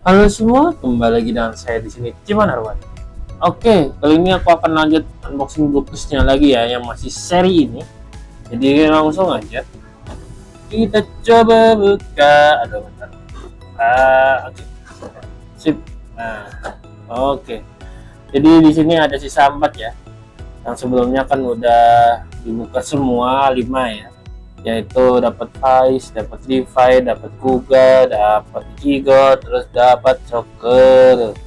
Halo semua, kembali lagi dengan saya di sini Ciman Harwan. Oke, kali ini aku akan lanjut unboxing blueprintsnya lagi ya, yang masih seri ini. Jadi langsung aja kita coba buka. Aduh, bentar. Oke, sip. Nah, oke. Jadi di sini ada sisa 4 ya. Yang sebelumnya kan udah dibuka semua 5 ya. Yaitu dapat Vice, dapat Levi, dapat Kuga, dapat Ichigo, terus dapat Soccer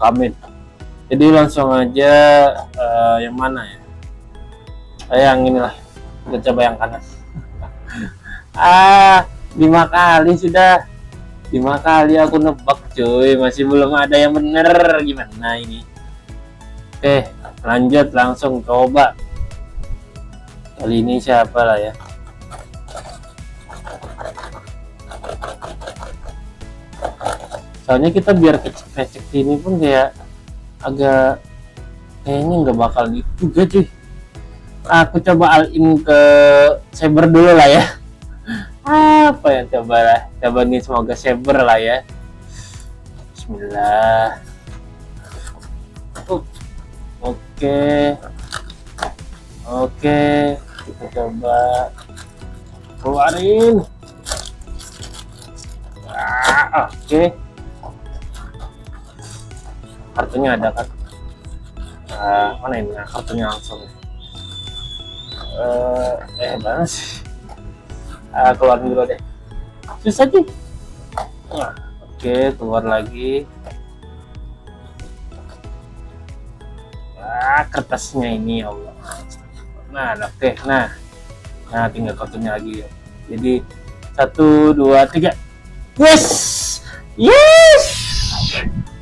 Kamit. Jadi langsung aja yang mana ya? Yang inilah, kita coba yang kanan. 5 kali sudah, 5 kali aku nebak cuy, masih belum ada yang bener, gimana ini? Oke, lanjut langsung coba. Kali ini siapa lah ya? Soalnya kita biar kecek-kecek ini pun kayak agak kayaknya nggak bakal gitu juga cuy. Aku coba all in ke Saber dulu lah ya. Apa yang coba nih, semoga Saber lah ya. Bismillah. Oke, kita coba keluarin. Oke, kartunya ada kan? Mana ini? Kartunya langsung. Mana sih? Keluarin dulu deh. Susah sih. Oke, keluar lagi. Kertasnya ini ya Allah. Nah, oke. Nah, tinggal kartunya lagi ya. Jadi 1, 2, 3. Yes,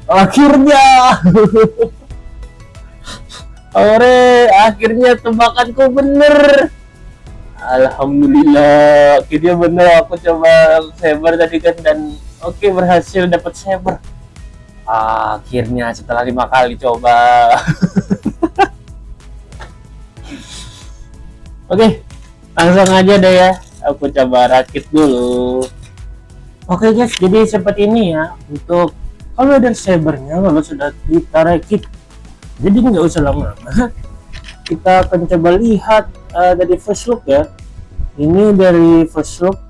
akhirnya. Akhirnya tebakanku bener. Alhamdulillah, akhirnya bener. Aku coba Saber tadi kan, dan oke, berhasil dapat Saber. Akhirnya setelah 5 kali coba. Oke, langsung aja deh ya. Aku coba rakit dulu. Oke guys, jadi seperti ini ya. Untuk kalau ada Sabernya, kalau sudah kita rakit, jadi nggak usah lama-lama. Kita akan coba lihat dari first look ya. Ini dari first look,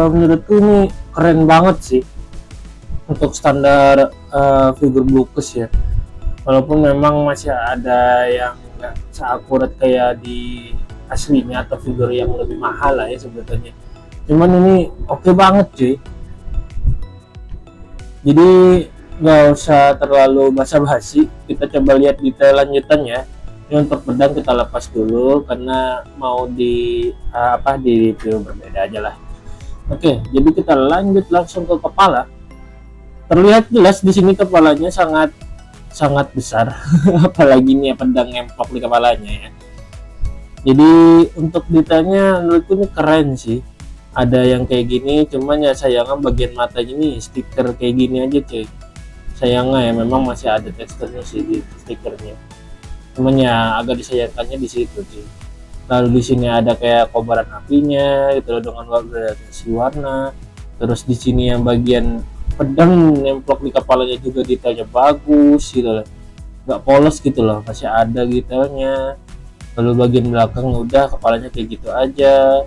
menurutku ini keren banget sih untuk standar figur Bluecus ya. Walaupun memang masih ada yang nggak seakurat kayak di aslinya atau figur yang lebih mahal lah ya sebetulnya. Cuman ini oke banget cuy. Jadi nggak usah terlalu basa-basi, kita coba lihat detail lanjutannya. Ini untuk pedang kita lepas dulu karena mau di di review berbeda aja lah. Oke, jadi kita lanjut langsung ke kepala. Terlihat jelas di sini kepalanya sangat besar. Apalagi ini pedang ngemplok di kepalanya ya. Jadi untuk detailnya menurutku ini keren sih. Ada yang kayak gini, cuman ya sayangnya bagian matanya ini stiker kayak gini aja cuy. Sayangnya ya, memang masih ada teksturnya sih di stikernya. Cuman ya agak disayangkannya di situ sih. Lalu di sini ada kayak kobaran apinya gitu loh, dengan gradasi warna. Terus di sini yang bagian pedang nemplok di kepalanya juga detailnya bagus gitu loh. Nggak polos gitu loh, masih ada detailnya. Lalu bagian belakang udah kepalanya kayak gitu aja.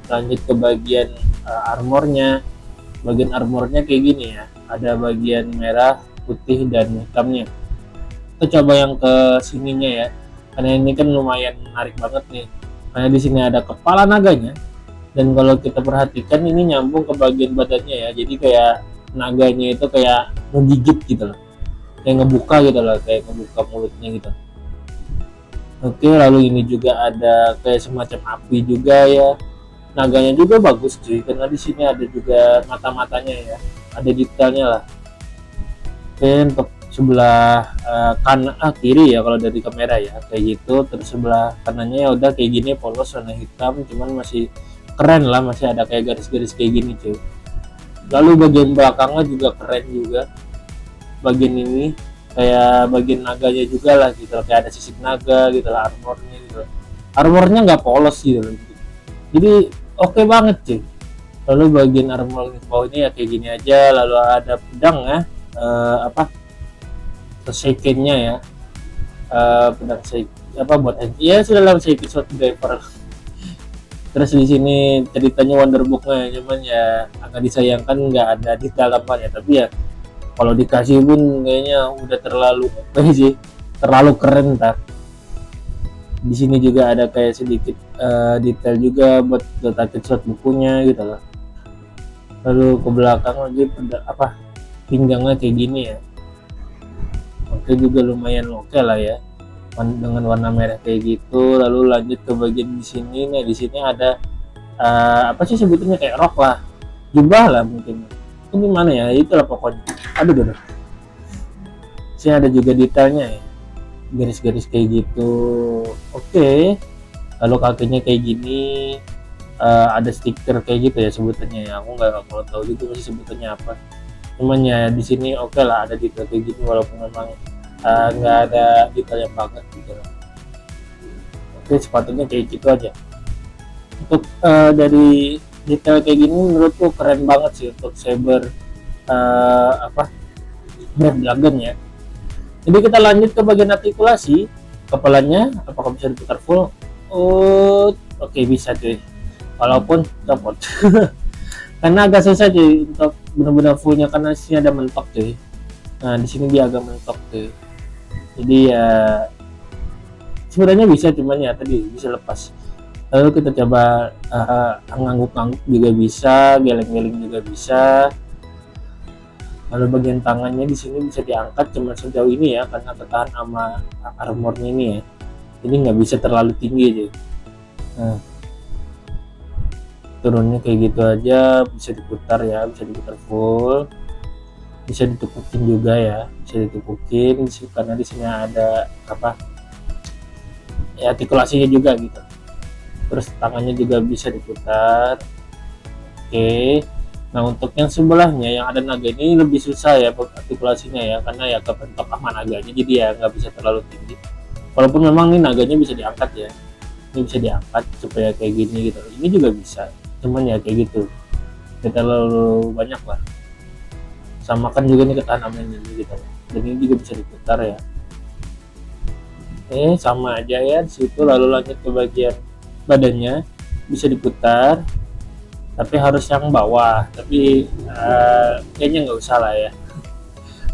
Lanjut ke bagian armornya. Bagian armornya kayak gini ya, ada bagian merah, putih, dan hitamnya. Kita coba yang ke sininya ya, karena ini kan lumayan menarik banget nih, karena di sini ada kepala naganya, dan kalau kita perhatikan ini nyambung ke bagian badannya ya, jadi kayak naganya itu kayak ngegigit gitu loh, kayak ngebuka gitu loh, kayak ngebuka mulutnya gitu. Oke, lalu ini juga ada kayak semacam api juga ya. Naganya juga bagus cuy, karena di sini ada juga mata-matanya ya, ada detailnya lah. Oke, untuk sebelah kiri ya kalau dari kamera ya kayak gitu. Terus sebelah kanannya ya udah kayak gini, polos warna hitam, cuman masih keren lah, masih ada kayak garis-garis kayak gini cuy. Lalu bagian belakangnya juga keren juga, bagian ini kayak bagian naganya juga lah gitu, kayak ada sisik naga gitu lah, armornya gitu. Armornya nggak polos gitu loh. Jadi oke banget cuy. Lalu bagian armor bawahnya ya kayak gini aja. Lalu ada pedang ya, apa sekennya ya, pedang apa buat ya sudah lah saya short driver. Terus di sini ceritanya Wonderbook-nya, cuman ya agak disayangkan nggak ada di dalamannya. Tapi ya kalau dikasih pun kayaknya udah terlalu apa sih, terlalu keren tak. Di sini juga ada kayak sedikit detail juga buat letak shot bukunya gitu loh. Lalu ke belakang lagi apa pinggangnya kayak gini ya. Oke juga lumayan oke lah ya dengan warna merah kayak gitu. Lalu lanjut ke bagian di sini. Nah di sini ada apa sih sebetulnya kayak rok lah, jubah lah mungkin. Ini mana ya? Itulah pokoknya. Aduh. Sini ada juga detailnya ya, garis-garis kayak gitu. Oke. Lalu kakinya kayak gini. Ada stiker kayak gitu ya sebutannya ya. Aku nggak kalau tahu juga masih sebutannya apa. Cuman ya di sini oke lah ada detail kayak gini walaupun memang nggak ada detail yang banget gitu. Oke sepatunya kayak gitu aja. Untuk dari detail kayak gini menurutku keren banget sih untuk Saber apa Brave Dragon ya. Jadi kita lanjut ke bagian artikulasi kepalanya, apakah bisa diputar full? Oh, oke bisa cuy. Walaupun copot. Karena agak susah cuy untuk benar-benar fullnya karena di sini ada mentok cuy. Nah di sini dia agak mentok cuy. Jadi ya sebenarnya bisa cuman ya tadi bisa lepas. Lalu kita coba ngangguk-ngangguk juga bisa, geleng-geleng juga bisa. Lalu bagian tangannya di sini bisa diangkat cuma sejauh ini ya karena ketahan sama armornya ini ya. Jadi nggak bisa terlalu tinggi deh. Nah, turunnya kayak gitu aja, bisa diputar ya, bisa diputar full, bisa ditepukin juga ya, bisa ditepukin karena di sini ada apa ya artikulasinya juga gitu. Terus tangannya juga bisa diputar. Oke. Nah untuk yang sebelahnya yang ada naga ini lebih susah ya artikulasinya ya karena ya kepentok sama naganya jadi ya nggak bisa terlalu tinggi. Walaupun memang nih naganya bisa diangkat ya, ini bisa diangkat supaya kayak gini gitu. Ini juga bisa, cuman ya kayak gitu. Kita terlalu banyak lah. Samakan juga nih ketahanan ini gitu. Dan ini juga bisa diputar ya. Sama aja ya di situ. Lalu lanjut ke bagian badannya bisa diputar. Tapi harus yang bawah, tapi kayaknya nggak usah lah ya.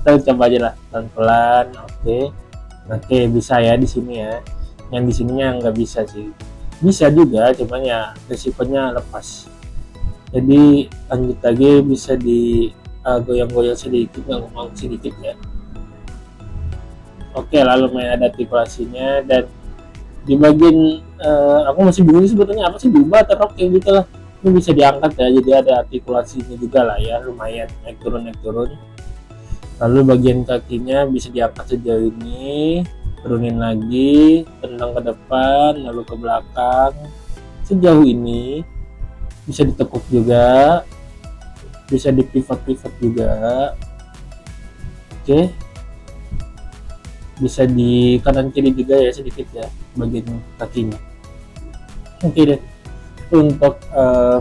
Kita coba aja lah pelan-pelan. Oke bisa ya di sini ya. Yang di sininya nggak bisa sih, bisa juga cuman ya resikonya lepas. Jadi lanjut lagi bisa di goyang-goyang sedikit, ngomong sedikit ya. Oke lalu main ada artikulasinya dan di bagian aku masih bingung sebetulnya apa sih jubah atau rok kayak gitu lah. Ini bisa diangkat ya jadi ada artikulasinya juga lah ya, lumayan naik turun. Lalu bagian kakinya bisa diangkat sejauh ini, turunin lagi, tendang ke depan lalu ke belakang sejauh ini, bisa ditekuk juga, bisa di pivot juga. Oke, bisa di kanan kiri juga ya sedikit ya bagian kakinya. Oke deh untuk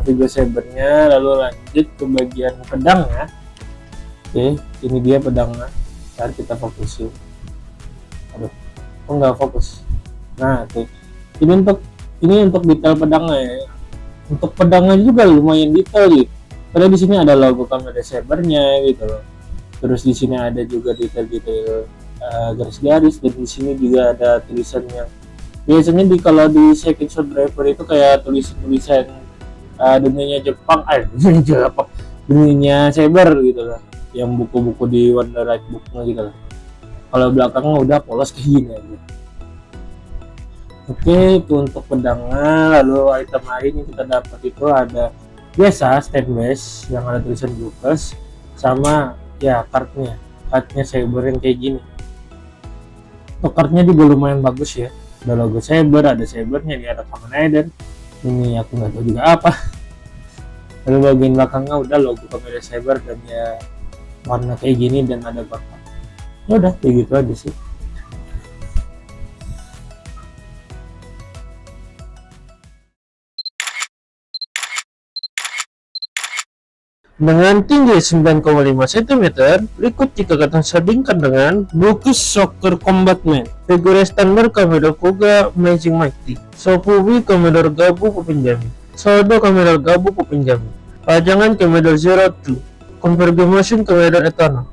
Vigo Sabernya. Lalu lanjut ke bagian pedangnya. Oke ini dia pedangnya, ntar kita fokusin. Aduh kok nggak fokus. Nah tuh ini untuk detail pedangnya ya. Untuk pedangnya juga lumayan detail gitu karena di sini ada logo kamera Sabernya gitu loh. Terus di sini ada juga detail-detail garis-garis dan di sini juga ada tulisannya. Biasanya kalau di second shot driver itu kayak tulisan dunianya Jepang, dunianya Saber gitu lah, yang buku-buku di Wonder Right Book-nya gitu lah. Kalau belakangnya udah polos kayak gini aja. Oke itu untuk pedangnya. Lalu item lain yang kita dapat itu ada biasa stand base yang ada tulisan Lucas sama ya kartnya Saber yang kayak gini. Untuk kartnya juga lumayan bagus ya, ada logo Saber, ada Sabernya, ini ada Kamen Rider, ini aku nggak tahu juga apa. Lalu bagian belakangnya udah logo Kamen Saber dan ya warna kayak gini dan ada bakar. Ya udah kayak gitu aja sih. Dengan tinggi 9,5 cm, berikut jika kita sandingkan dengan Brooks Soccer Combatment, figur standar Commodore Koga Amazing Mighty, Sofubi Commodore Gabu Pupinjami, Soldo Commodore Gabu Pupinjami, pajangan Commodore Zero 2, Confirmation Commodore Eternal.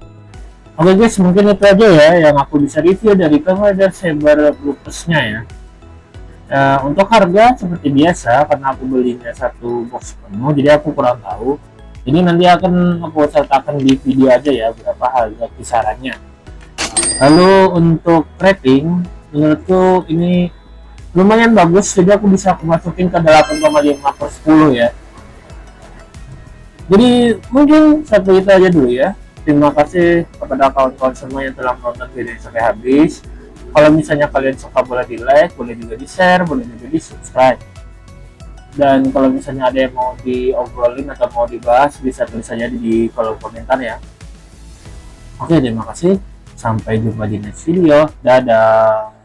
Oke guys, mungkin itu aja ya yang aku bisa review dari Commodore Saber Brooks-nya ya. Untuk harga seperti biasa, karena aku belinya satu box penuh, jadi aku kurang tahu. Jadi nanti akan aku sertakan di video aja ya berapa harga kisarannya. Lalu untuk rating, menurutku ini lumayan bagus, jadi aku bisa aku masukin ke 8,5/10 ya. Jadi mungkin satu itu aja dulu ya. Terima kasih kepada kawan-kawan semua yang telah menonton video sampai habis. Kalau misalnya kalian suka, boleh di like, boleh juga di share, boleh juga di subscribe. Dan kalau misalnya ada yang mau diobrolin atau mau dibahas, bisa tulis saja di kolom komentar ya. Oke, terima kasih. Sampai jumpa di next video. Dadah.